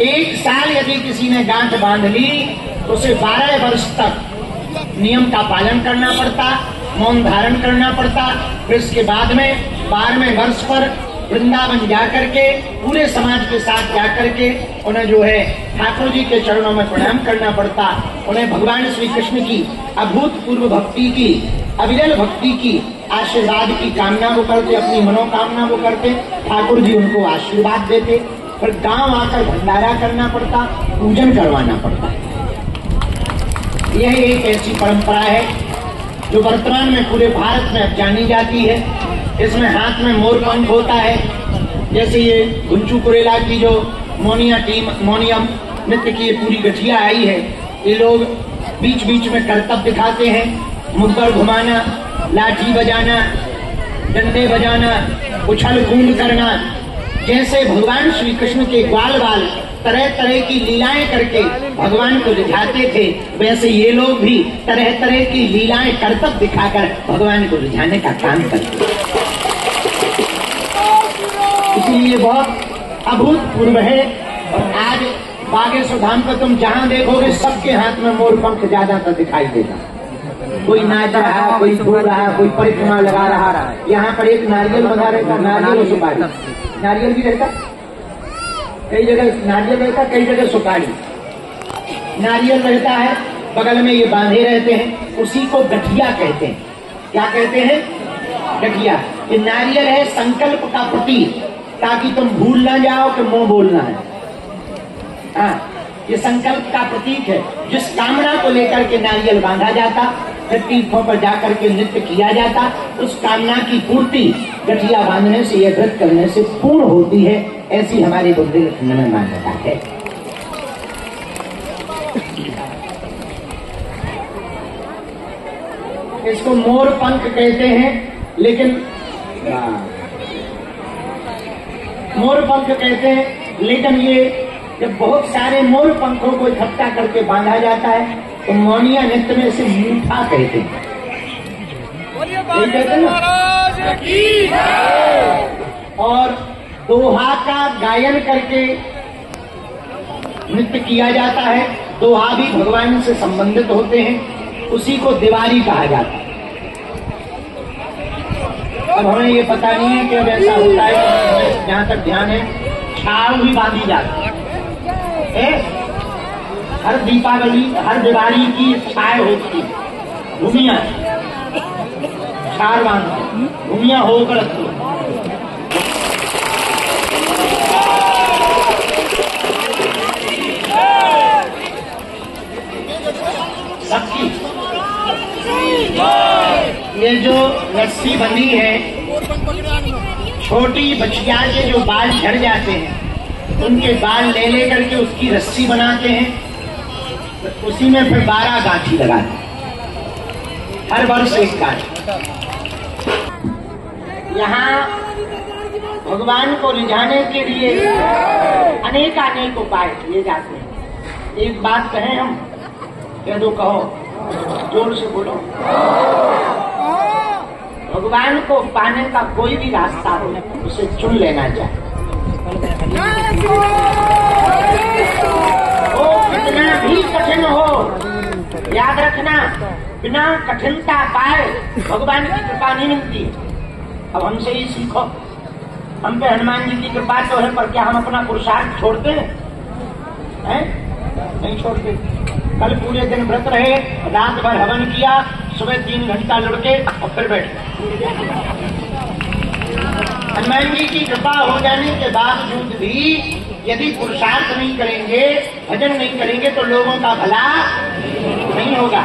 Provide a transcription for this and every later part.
एक साल यदि किसी ने गांठ बांध ली तो उसे 12 वर्ष तक नियम का पालन करना पड़ता, मौन धारण करना पड़ता। फिर इसके बाद में 12वें वर्ष पर वृंदावन जाकर के पूरे समाज के साथ जाकर के उन्हें जो है ठाकुर जी के चरणों में प्रणाम करना पड़ता। उन्हें भगवान श्री कृष्ण की अभूतपूर्व भक्ति की, अविरल भक्ति की, आशीर्वाद की कामना वो करते, अपनी मनोकामना वो करते। ठाकुर जी उनको आशीर्वाद देते। फिर गांव आकर भंडारा करना पड़ता, पूजन करवाना पड़ता। यह एक ऐसी परंपरा है जो वर्तमान में पूरे भारत में अब जानी जाती है। इसमें हाथ में मोर पंख होता है। जैसे ये गुंचू कुरेला की जो मोनियम नृत्य की ये पूरी गठिया आई है, ये लोग बीच बीच में करतब दिखाते हैं। मुद्दर घुमाना, लाठी बजाना, डंडे बजाना, उछल कूद करना। जैसे भगवान श्री कृष्ण के ग्वाल बाल तरह तरह की लीलाएं करके भगवान को रिझाते थे, वैसे ये लोग भी तरह तरह की लीलाएं करतब दिखाकर भगवान को रिझाने का काम करते। इसलिए बहुत अभूतपूर्व है। और आज बागेश्वर धाम पर तुम जहां देखोगे सबके हाथ में मोर पंख ज्यादातर दिखाई देगा। कोई नाच रहा, कोई धो रहा, कोई परिक्रमा लगा रहा। यहाँ पर एक नारियल बना रहता, नारियल और सुपारी। नारियल भी रहता, कई जगह नारियल रहता, कई जगह सुपारी। नारियल रहता है, बगल में ये बांधे रहते हैं, उसी को गठिया कहते हैं। क्या कहते हैं? गठिया। ये नारियल है संकल्प का प्रतीक, ताकि तुम भूल ना जाओ कि मुंह बोलना है। हाँ, ये संकल्प का प्रतीक है। जिस कामना को लेकर के नारियल बांधा जाता, फिर तीर्थों पर जाकर के नृत्य किया जाता, उस कामना की पूर्ति गठिया बांधने से, यह व्रत करने से पूर्ण होती है। ऐसी हमारी बुद्धिखंड में मान्यता है। इसको मोर पंख कहते हैं, लेकिन मोर पंख कहते हैं, लेकिन ये जब बहुत सारे मोर पंखों को इकट्ठा करके बांधा जाता है तो मौनिया नृत्य में इसे मूठा कहते हैं। और दोहा का गायन करके नृत्य किया जाता है। दोहा भी भगवान से संबंधित होते हैं, उसी को दिवाली कहा जाता है। अब हमें ये पता नहीं है कि अब ऐसा होता है, जहाँ तक ध्यान है छाव भी बांधी जाती है। हर दीपावली, हर दिवाली की छाय होती है। भूमिया छार बांधती, भूमिया होकर रखती है। सबकी ये जो रस्सी बंधी है, छोटी बचिया के जो बाल झड़ जाते हैं, उनके बाल ले लेकर के उसकी रस्सी बनाते हैं, उसी में फिर 12 गांठी लगाते हैं। हर वर्ष एक गांठी। यहाँ भगवान को रिझाने के लिए अनेक उपाय किए जाते हैं। एक बात कहें हम, कह दो, कहो, जोर से बोलो। भगवान को पाने का कोई भी रास्ता हो, उसे चुन लेना चाहिए। वो कितना भी कठिन हो, याद रखना, बिना कठिनता पाए भगवान की कृपा नहीं मिलती। अब हमसे ही सीखो। हम पे हनुमान जी की कृपा तो है, पर क्या हम अपना पुरुषार्थ छोड़ते हैं? नहीं छोड़ते। कल पूरे दिन व्रत रहे, रात भर हवन किया, सुबह 3 घंटा लुढ़के और फिर बैठे। हनुमान जी की कृपा हो जाने के बावजूद भी यदि पुरुषार्थ नहीं करेंगे, भजन नहीं करेंगे, तो लोगों का भला नहीं होगा।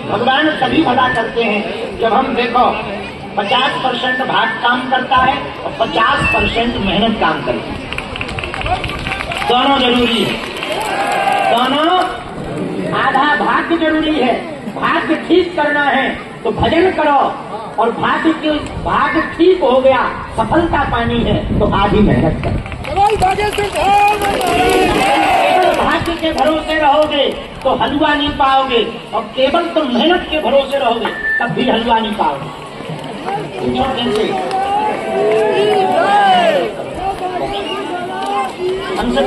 भगवान तभी भला करते हैं जब हम, देखो, 50% भाग काम करता है और 50% मेहनत काम करती है। दोनों जरूरी है, दोनों। आधा भाग्य जरूरी है। भाग्य ठीक करना है तो भजन करो, और भाग्य ठीक हो गया, सफलता पानी है तो आधी मेहनत करो। भाग्य के भरोसे रहोगे तो हलवा नहीं पाओगे, और केवल तुम मेहनत के भरोसे रहोगे तब भी हलवा नहीं पाओगे। हमसे